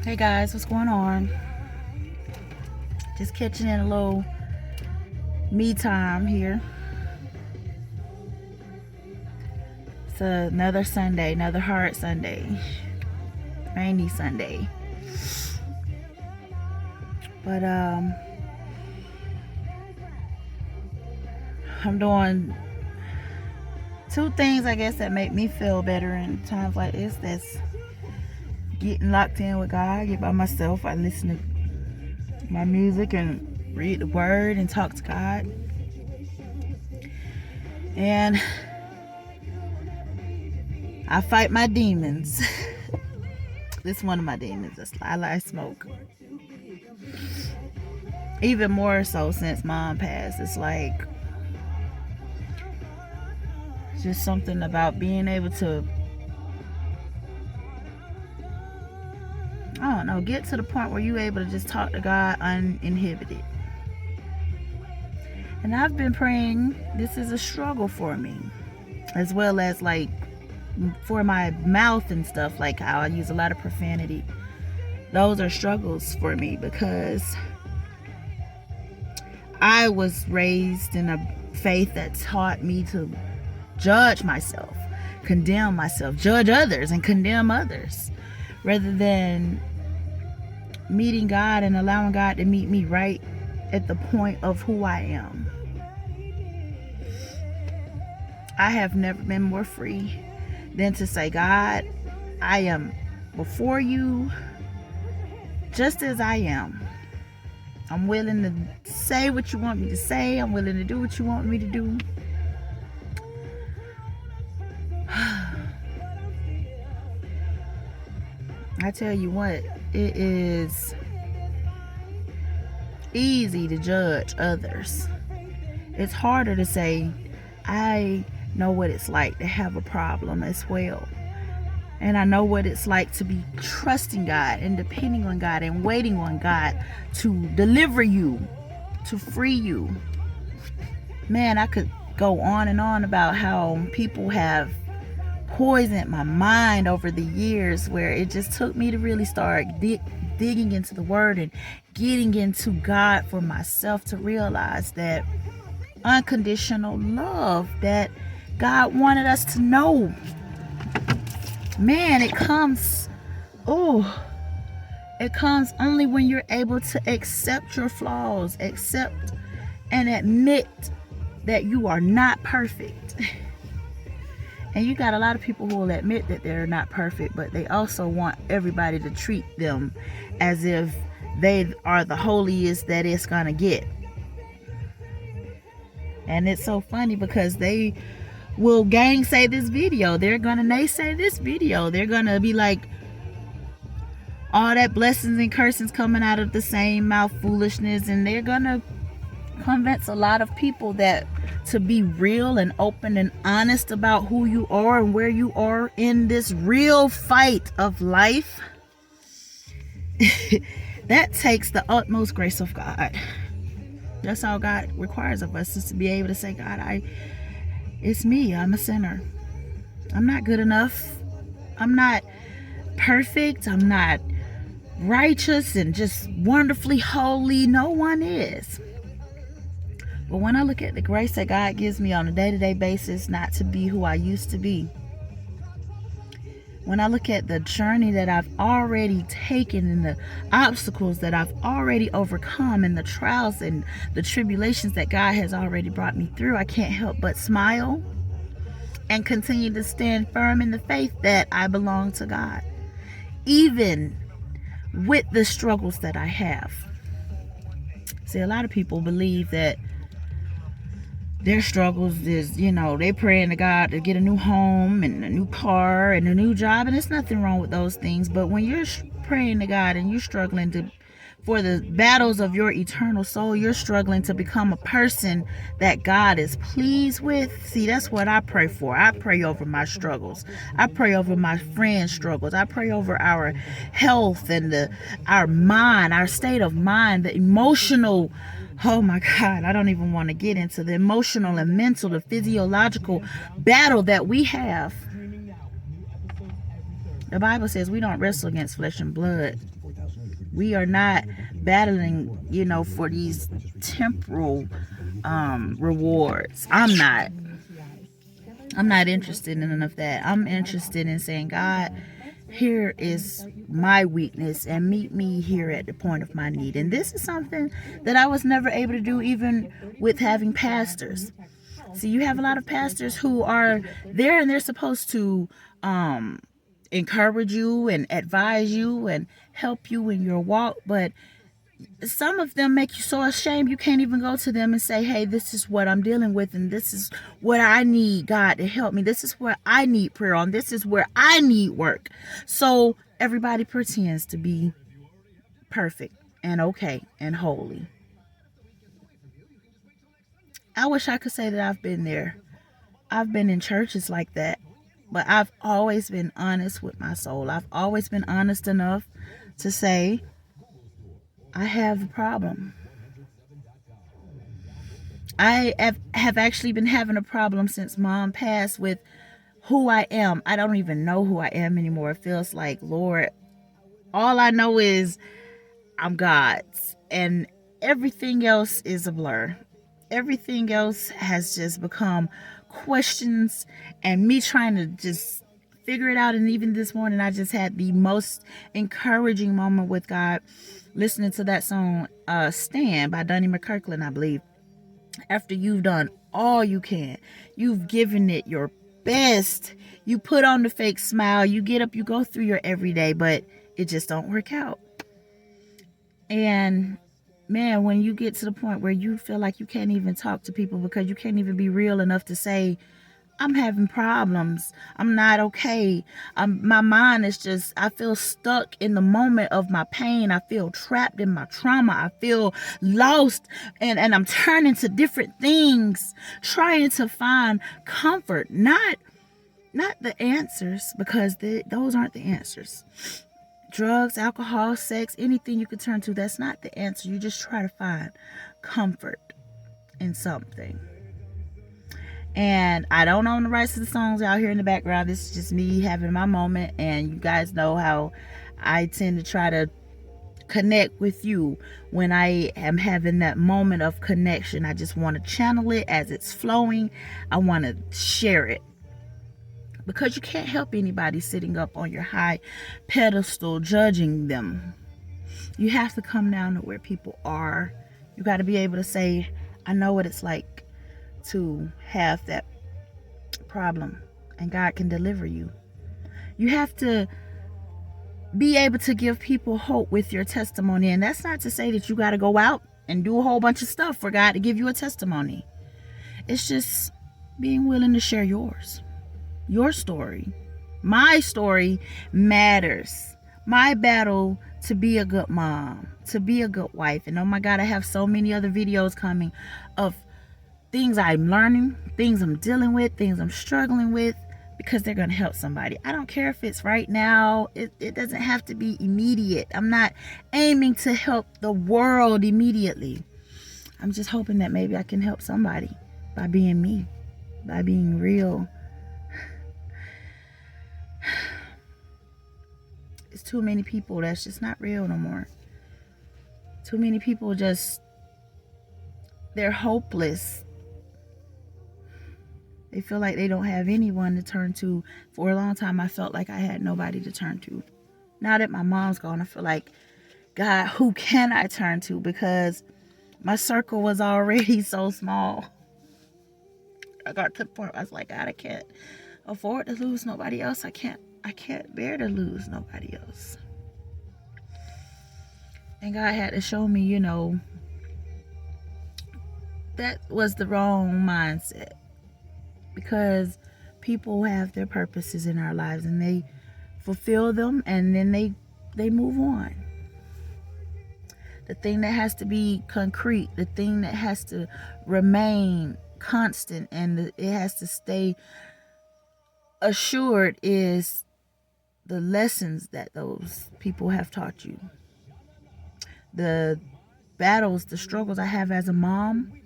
Hey guys, what's going on? Just catching in a little me time here. It's another Sunday, another hard Sunday, rainy Sunday. But I'm doing two things, I guess, that make me feel better in times like this. That's getting locked in with God. I get by myself. I listen to my music and read the word and talk to God. And I fight my demons. This is one of my demons. I like smoke. Even more so since Mom passed. It's like just something about being able to, I don't know, get to the point where you're able to just talk to God uninhibited. And I've been praying. This is a struggle for me, as well as like for my mouth and stuff, like how I use a lot of profanity. Those are struggles for me because I was raised in a faith that taught me to judge myself, condemn myself, judge others and condemn others, rather than meeting God and allowing God to meet me right at the point of who I am. I have never been more free than to say, God, I am before you just as I am. I'm willing to say what you want me to say. I'm willing to do what you want me to do. I tell you what, it is easy to judge others. It's harder to say, I know what it's like to have a problem as well. And I know what it's like to be trusting God and depending on God and waiting on God to deliver you, to free you. Man, I could go on and on about how people have poisoned my mind over the years, where it just took me to really start digging into the word and getting into God for myself, to realize that unconditional love that God wanted us to know, man, it comes only when you're able to accept your flaws, accept and admit that you are not perfect. And you got a lot of people who will admit that they're not perfect, but they also want everybody to treat them as if they are the holiest that it's gonna get. And it's so funny because they will gainsay this video. They're gonna naysay this video. They're gonna be like, all that blessings and cursings coming out of the same mouth, foolishness, and they're gonna convince a lot of people that to be real and open and honest about who you are and where you are in this real fight of life, that takes the utmost grace of God. That's all God requires of us, is to be able to say, God, it's me. I'm a sinner. I'm not good enough. I'm not perfect. I'm not righteous and just wonderfully holy. No one is. But when I look at the grace that God gives me on a day-to-day basis not to be who I used to be, when I look at the journey that I've already taken and the obstacles that I've already overcome and the trials and the tribulations that God has already brought me through, I can't help but smile and continue to stand firm in the faith that I belong to God, even with the struggles that I have. See, a lot of people believe that their struggles is, they praying to God to get a new home and a new car and a new job, and there's nothing wrong with those things. But when you're praying to God and you're struggling for the battles of your eternal soul, you're struggling to become a person that God is pleased with. See, that's what I pray for. I pray over my struggles. I pray over my friends' struggles. I pray over our health and our mind, our state of mind, the emotional, oh my God, I don't even want to get into the emotional and mental, the physiological battle that we have. The Bible says we don't wrestle against flesh and blood, We are not battling, for these temporal rewards. I'm not interested in none of that. I'm interested in saying, God, here is my weakness, and meet me here at the point of my need. And this is something that I was never able to do, even with having pastors. See, you have a lot of pastors who are there, and they're supposed to encourage you and advise you and help you in your walk, but some of them make you so ashamed you can't even go to them and say, hey, this is what I'm dealing with, and this is what I need God to help me. This is where I need prayer on. This is where I need work. So everybody pretends to be perfect and okay and holy. I wish I could say that I've been there. I've been in churches like that, but I've always been honest with my soul. I've always been honest enough to say, I have a problem. I have actually been having a problem since Mom passed with who I am. I don't even know who I am anymore. It feels like, Lord, all I know is I'm God's, and everything else is a blur. Everything else has just become questions and me trying to just figure it out. And even this morning, I just had the most encouraging moment with God, listening to that song, Stand by Donnie McKirkland, I believe. After you've done all you can, you've given it your best, you put on the fake smile, you get up, you go through your everyday, but it just don't work out. And man, when you get to the point where you feel like you can't even talk to people because you can't even be real enough to say, I'm having problems, I'm not okay, my mind is just, I feel stuck in the moment of my pain, I feel trapped in my trauma, I feel lost, and I'm turning to different things, trying to find comfort, not the answers, because those aren't the answers. Drugs, alcohol, sex, anything you could turn to, that's not the answer. You just try to find comfort in something. And I don't own the rights to the songs out here in the background. This is just me having my moment. And you guys know how I tend to try to connect with you when I am having that moment of connection. I just want to channel it as it's flowing. I want to share it. Because you can't help anybody sitting up on your high pedestal judging them. You have to come down to where people are. You got to be able to say, I know what it's like to have that problem, and God can deliver you. You have to be able to give people hope with your testimony. And that's not to say that you got to go out and do a whole bunch of stuff for God to give you a testimony. It's just being willing to share yours. Your story, my story matters. My battle to be a good mom, to be a good wife. And oh my God, I have so many other videos coming of things I'm learning, things I'm dealing with, things I'm struggling with, because they're going to help somebody. I don't care if it's right now. It doesn't have to be immediate. I'm not aiming to help the world immediately. I'm just hoping that maybe I can help somebody by being me, by being real. It's too many people that's just not real no more. Too many people they're hopeless. They feel like they don't have anyone to turn to. For a long time, I felt like I had nobody to turn to. Now that my mom's gone, I feel like, God, who can I turn to? Because my circle was already so small. I got to the point where I was like, God, I can't afford to lose nobody else. I can't bear to lose nobody else. And God had to show me, that was the wrong mindset. Because people have their purposes in our lives and they fulfill them, and then they move on. The thing that has to be concrete, the thing that has to remain constant, and it has to stay assured is the lessons that those people have taught you. The battles, the struggles I have as a mom,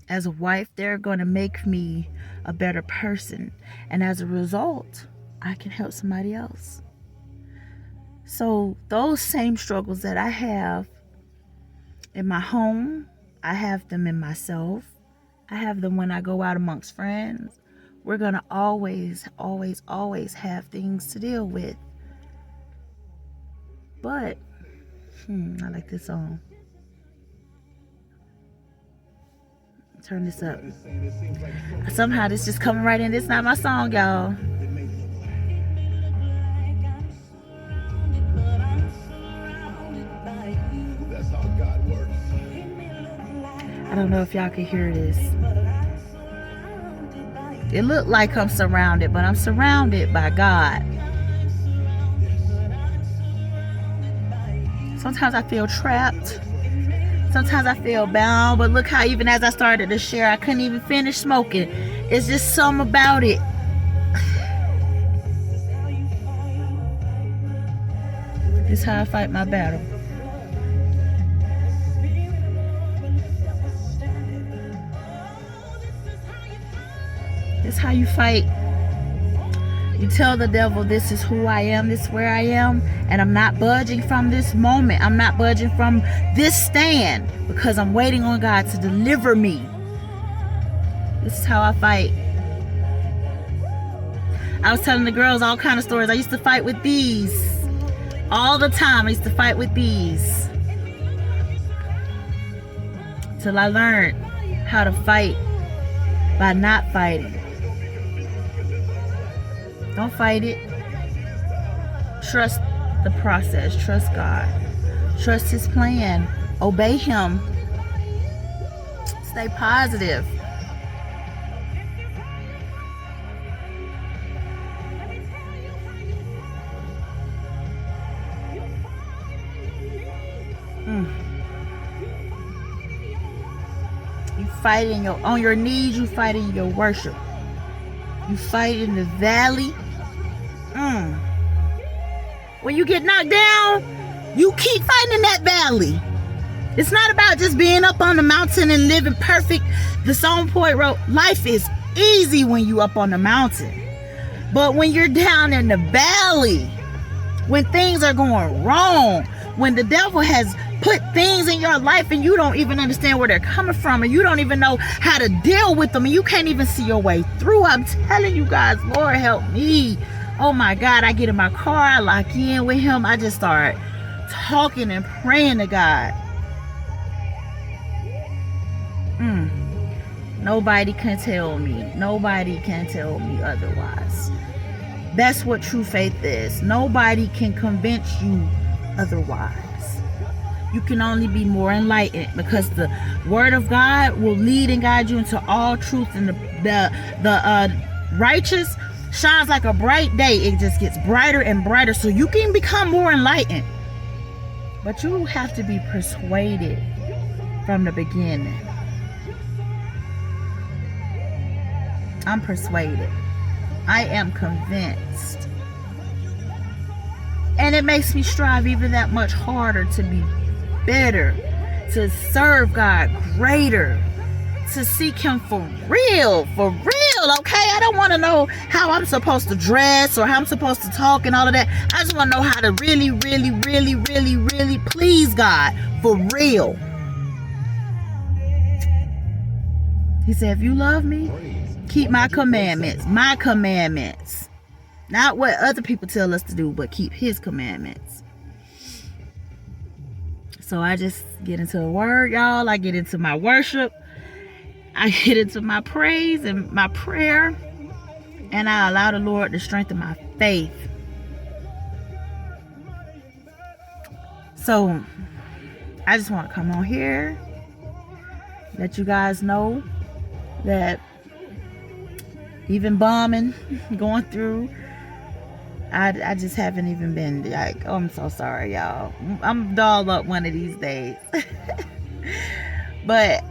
as a wife, they're going to make me a better person. And as a result, I can help somebody else. So those same struggles that I have in my home, I have them in myself. I have them when I go out amongst friends. We're going to always, always, always have things to deal with. But, I like this song. Turn this up. Somehow this just coming right in. This is not my song, y'all. I don't know if y'all can hear this. It looked like I'm surrounded, but I'm surrounded by God. Sometimes I feel trapped. Sometimes I feel bound, but look how even as I started to share, I couldn't even finish smoking. It's just something about it. This is how I fight my battle. This is how you fight. You tell the devil, this is who I am, this is where I am, and I'm not budging from this moment. I'm not budging from this stand because I'm waiting on God to deliver me. This is how I fight. I was telling the girls all kind of stories. I used to fight with bees all the time. I used to fight with bees till I learned how to fight by not fighting. Don't fight it. Trust the process. Trust God. Trust His plan. Obey Him. Stay positive. You fight on your knees. You fight in your worship. You fight in the valley. When you get knocked down, you keep fighting in that valley. It's not about just being up on the mountain and living perfect. The Song Poet wrote, life is easy when you up on the mountain. But when you're down in the valley, when things are going wrong, when the devil has put things in your life and you don't even understand where they're coming from, and you don't even know how to deal with them, and you can't even see your way through, I'm telling you guys, Lord help me. Oh my God, I get in my car, I lock in with Him, I just start talking and praying to God. Nobody can tell me. Nobody can tell me otherwise. That's what true faith is. Nobody can convince you otherwise. You can only be more enlightened, because the Word of God will lead and guide you into all truth, and the righteous shines like a bright day. It just gets brighter and brighter, so you can become more enlightened. But you have to be persuaded from the beginning. I'm persuaded. I am convinced. And it makes me strive even that much harder to be better, to serve God greater, to seek Him for real, okay? I don't want to know how I'm supposed to dress or how I'm supposed to talk and all of that. I just want to know how to really, really, really, really, really please God for real. He said, if you love me, keep my commandments. Not what other people tell us to do, but keep His commandments. So I just get into the Word, y'all. I get into my worship. I get into my praise and my prayer. And I allow the Lord to strengthen my faith. So I just want to come on here, let you guys know that even bombing, going through, I just haven't even been like, oh, I'm so sorry, y'all. I'm dolled up one of these days. But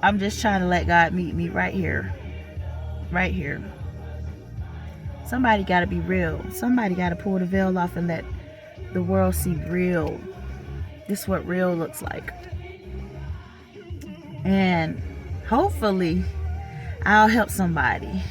I'm just trying to let God meet me right here. Right here. Somebody got to be real. Somebody got to pull the veil off and let the world see real. This is what real looks like. And hopefully I'll help somebody.